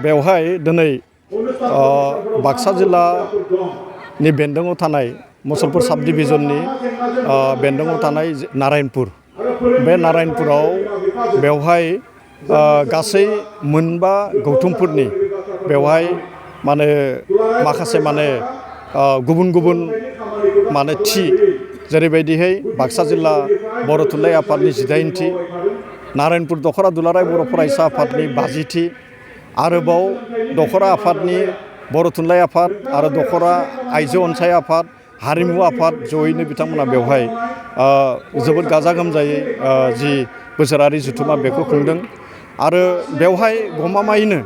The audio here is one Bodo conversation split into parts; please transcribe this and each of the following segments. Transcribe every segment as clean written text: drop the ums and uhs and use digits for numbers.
बेवहाय दिनै बाक्सा जिल्लानि बेन्दोङाव थानाय मुसलपुर साब डिभिजननि बेन्दोङाव थानाय नारायणपुर बे नारायणपुराव बेवहाय गासै मोनबा गौथुमफोरनि बेवहाय माखासे गुबुन गुबुन जेरैबायदिहाय बाक्सा जिल्ला बर' थुनलाइ आफादनि 19थि नारायणपुर दखरा दुलाराय बर' फरायसा आफादनि 50थि आरोबाव दखरा आफादनि बर' थुनलाइ आफाद आरो दखरा आइजो अनसाय आफाद हारिमु आफाद जयैनो बिथांमोना बेवहाय जोबोद गाजा गोमजायै जि बोसोरारि जथुम्मा बेखौ खुंदों आरो बेवहाय गमामायैनो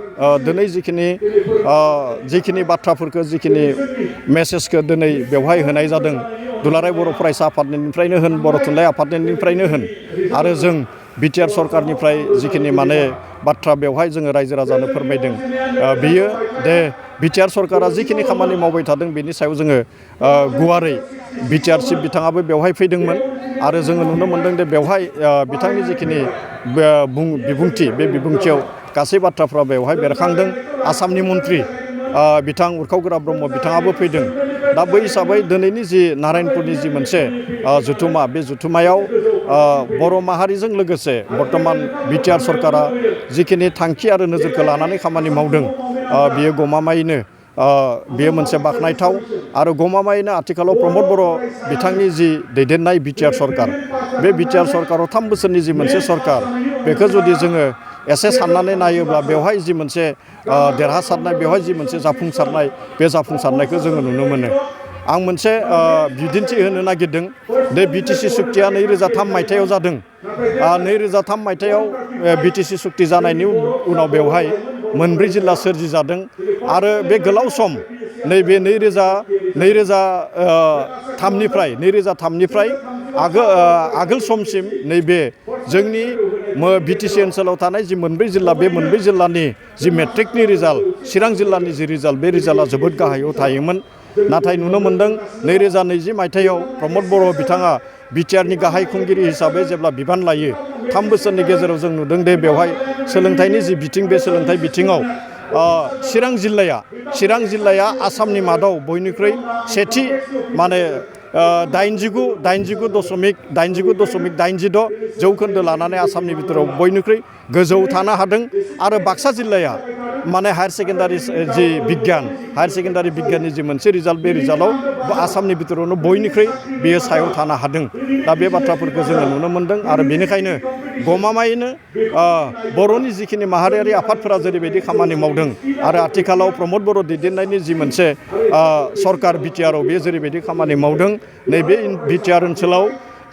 दिनै जिखिनि बाथ्राफोरखौ जिखिनि मेसेजखौ दिनै बेवहाय होनाय जादों दुलाराय बर' फरायसा आफादनिफ्रायनो होन बर' थुनलाइ आफादनिफ्रायनो होन आरो जों बिटिआर सरकारनिफ्राय जिखिनि बाथ्रा बेवहाय जोङो रायजो राजानो फोरमायदों बेयो दे बिटिआर सरकारा जिखिनि खामानि मावबाय थादों बेनि सायाव जोङो गुवारै बिटिआर चिफ बिथाङाबो बेवहाय फैदोंमोन आरो जोङो नुनो मोनदों दे बेवहाय बिथांनि जिखिनि बिबुंथि बे बिबुंथियाव गासै बाथ्राफ्रा बेवहाय बेरखांदों आसामनि मन्त्रि बिथां उरखाव ब्रह्म बिथाङाबो फैदों दा बै हिसाबै दिनैनि जि नारायणपुरनि जि मोनसे जथुम्मा बे जथुम्मायाव बर' माहारिजों लोगोसे बर्तमान बिटिआर सरकारा जिखिनि थांखि आरो नोजोरखौ लानानै खामानि मावदों बियो गमामायैनो बेयो मोनसे बाख्नायथाव आरो गमामायैनो आथिखालाव प्रमद बर' बिथांनि जि दैदेननाय बिटिआर सरकार बे बिटिआर सरकाराव 3 बोसोरनि जि मोनसे सरकार बेखौ जुदि जोङो एसे साननानै नायोब्ला बेवहाय जि मोनसे देरहासारनाय बेवहाय जि मोनसे जाफुंसारनाय बे जाफुंसारनायखौ जोङो नुनो मोनो आं मोनसे बिदिन्थि होनो नागिरदों बे बिटिसि सुक्तिया 2003 मायथाइयाव जादों 2003 मायथाइयाव बिटिसि सुक्ति जानायनि उनाव बेवहाय 4 जिल्ला सोरजि जादों आरो बे गोलाव सम नैबे 2003निफ्राय आगोल समसिम नैबे जोंनि बिटिसि ओनसोलाव थानाय जि 4 जिल्ला बे 4 जिल्लानि जि मेट्रिकनि रिजाल्ट चिरां जिल्लानि जि रिजाल्ट बे रिजाल्टआ जोबोद गाहायाव थायोमोन नाथाय नुनो मोनदों 2020 मायथाइयाव प्रमद बर' बिथाङा बिटिआरनि गाहाय खुंगिरि हिसाबै जेब्ला बिबान लायो 3 बोसोरनि गेजेराव जों नुदों दे बेवहाय सोलोंथाइनि जि बिथिं बे सोलोंथाइ बिथिङाव चिरां जिल्लाया आसामनि मादाव बयनिख्रुइ सेथि 89.86 जौखोन्दो लानानै आसामनि बिथोराव बयनिख्रुइ गोजौ थानो हादों आरो बाक्सा जिल्लाया हायार सेकेन्डारि जि हायार सेकेन्डारि बिगियाननि जि मोनसे रिजाल्ट बे रिजाल्टआव आसामनि बिथोरावनो बयनिख्रुइ बेयो सायाव थानो हादों दा बे बाथ्राफोरखौ जोङो नुनो मोनदों आरो बेनिखायनो गमामायैनो बर'नि जिखिनि माहारियारि आफादफोरा जेरैबायदि खामानि मावदों आरो आथिखालाव प्रमद बर' दैदेननायनि जि मोनसे सरकार बिटिआरआव बेयो जेरैबायदि खामानि मावदों नैबे बिटिआर ओनसोलाव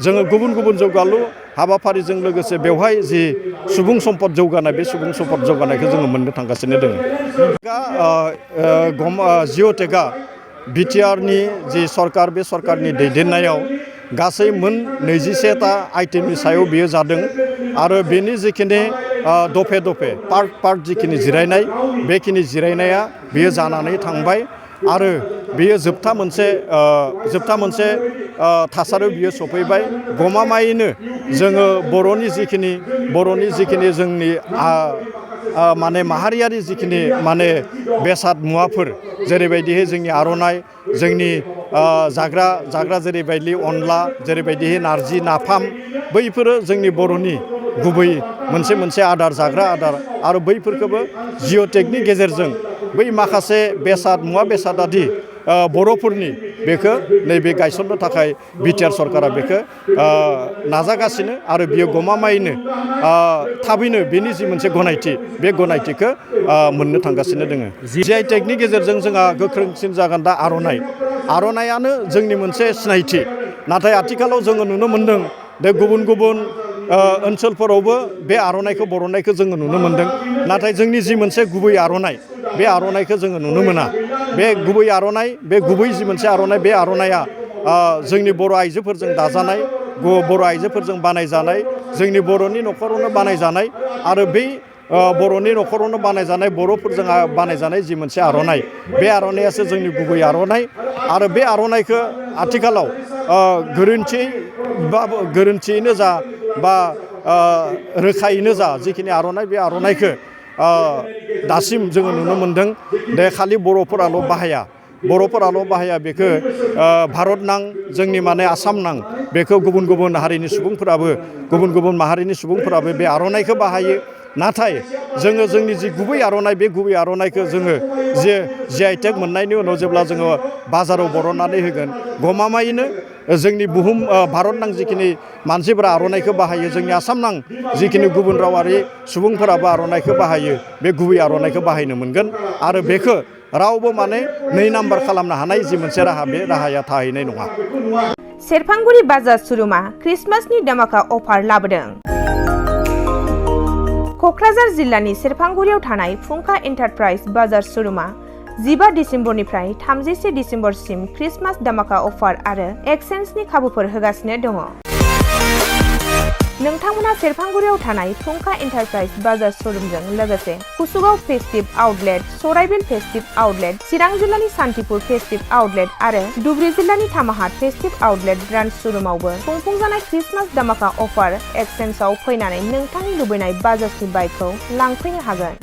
जोङो गुबुन गुबुन जौगालु हाबाफारिजों लोगोसे बेवहाय जि सुबुं सम्पद जौगानाय बे सुबुं सम्पद जौगानायखौ जोङो मोननो थांगासिनो दङ जिअ'टेकआ बिटिआरनि जि सरकार बे सरकारनि दैदेननायाव गासै मोन 21टा आइटेमनि सायाव बियो जादों आरो बेनि जिखिनि दफे पार्ट जिखिनि जिरायनाय बेखिनि जिरायनाया बियो जानानै थांबाय आरो बेयो जोबथा मोनसे थासारियाव बियो सफैबाय गमामायैनो जोङो बर'नि जिखिनि जोंनि माहारियारि जिखिनि बेसाद मुवाफोर जेरैबायदिहाय जोंनि आर'नाइ जोंनि जाग्रा जेरैबायदि अनला जेरैबायदिहाय नारजि नाफाम बैफोरो जोंनि बर'नि गुबै मोनसे आदार जाग्रा आदार आरो बैफोरखौबो जिअ'टेकनि गेजेरजों बै माखासे मुवा बेसादादि बर'फोरनि बेखौ नैबे गायसननो थाखाय बिटिआर सरकारा बेखौ नाजागासिनो आरो बियो गमामायैनो थाबैनो बेनि जि मोनसे गनायथि बे गनायथिखौ मोननो थांगासिनो दङ जिआइटेकनि गेजेरजों जोंहा गोख्रोंसिन जागोन दा आर'नाइयानो जोंनि मोनसे सिनायथि नाथाय आथिखालाव जोङो नुनो मोनदों दे गुबुन ओनसोलफोरावबो बे आर'नाइखौ बरननायखौ जोङो नुनो मोनदों नाथाय जोंनि जि मोनसे गुबै आर'नाइ बे आर'नाइखौ जोङो नुनो मोना बे गुबै आर'नाइ बे गुबै जि मोनसे आर'नाइ बे आर'नाइया जोंनि बर' आइजोफोरजों दाजानाय बर' आइजोफोरजों बानायजानाय जोंनि बर'नि न'खरावनो बानायजानाय आरो बै बर'नि न'खरावनो बानायजानाय बर'फोरजों बानायजानाय जि मोनसे आर'नाइ बे आर'नाइयासो जोंनि गुबै आर'नाइ आरो बे आर'नाइखौ आथिखालाव गोरोन्थियैनो जा बा रोखायैनो जा जिखिनि आर'नाइ बे आर'नाइखौ दासिम जोङो नुनो मोन्दों दे खालि बर'फोराल' बाहाया बेखौ भारत नां जोंनि माने आसाम नां बेखौ गुबुन हारिनि सुबुंफोराबो गुबुन माहारिनि सुबुंफोराबो बे आर'नाइखौ बाहायो नाथाय जोङो जोंनि जि गुबै आर'नाइ बे गुबै आर'नाइखौ जोङो जे GI टेग मोननायनि उनाव जेब्ला जोङो बाजाराव बरननानै होगोन गमामायैनो जोंनि बुहुम भारत नां जिखिनि मानसिफोरा आर'नाइखौ बाहायो जोंनि आसाम नां जिखिनि गुबुन रावारि सुबुंफोराबो आर'नाइखौ बाहायो बे गुबै आर'नाइखौ बाहायनो मोनगोन आरो बेखौ रावबो माने 2 नाम्बार खालामनो हानाय जि मोनसे राहा बे राहाया थाहैनाय नङा। सेरफांगुरि बाजार श'रुमा क्रिसमासनि दामाका अफार लाबोदों। क'क्राझार जिल्लानि सेरफांगुरियाव थानाय फुंखा एन्टारप्राइज बाजार श'रुमा 15 डिसेम्बरनिफ्राय 31 डिसेम्बरसिम क्रिसमास दामाका अफार आरो एक्सचेन्जनि खाबुफोर होगासिनो दङ। नोंथांमोना सेरफांगुरियाव थानाय फुंखा एन्टारप्राइज बाजार श'रुमजों लोगोसे कुसुगाव फेस्टिभ आउटलेट, सराइबिल फेस्टिभ आउटलेट, चिरां जिल्लानि सान्तिपुर फेस्टिभ आउटलेट आरो धुबुरी जिल्लानि थामाहाट फेस्टिभ आउटलेट ब्रान्च श'रुमावबो खुंफुंजानाय क्रिसमास दामाका अफार एक्सचेन्जआव फैनानै नोंथांनि लुबैनाय बाजाजनि बाइकखौ लांफैनो हागोन।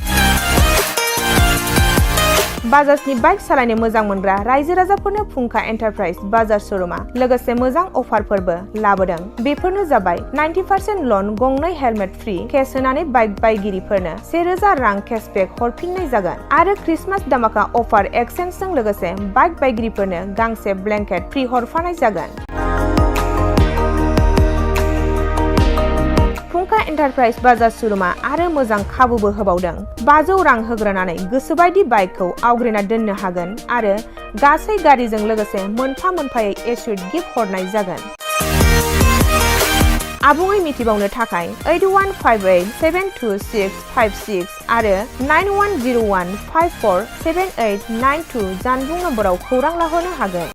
बाजाजनि बाइक सालायनो मोजां मोनग्रा रायजो राजाफोरनो फुंखा एन्टारप्राइज बाजार श'रुमा लोगोसे मोजां अफारफोरबो लाबोदों। बेफोरनो जाबाय 90% लन, गंनै हेलमेट फ्रि, केस होनानै बाइक बायगिरिफोरनो 1000 रां केसबेक हरफिननाय जागोन आरो क्रिसमास दामाका अफार एक्सचेन्जजों लोगोसे बाइक बायगिरिफोरनो गांसे ब्लेंकेट फ्रि हरफानाय जागोन। फुंखा एन्टारप्राइज बाजार श'रुमा आरो मोजां खाबुबो होबावदों। 500 रां होग्रोनानै गोसोबायदि बाइकखौ आवग्रिना दोननो हागोन आरो गासै गारिजों लोगोसे मोनफायै एसुइट गिफ्ट हरनाय जागोन। आबुङै मिथिबावनो थाखाय 8158726656 आरो 9101547892 जानबुं नम्बराव खौरां लाहरनो हागोन।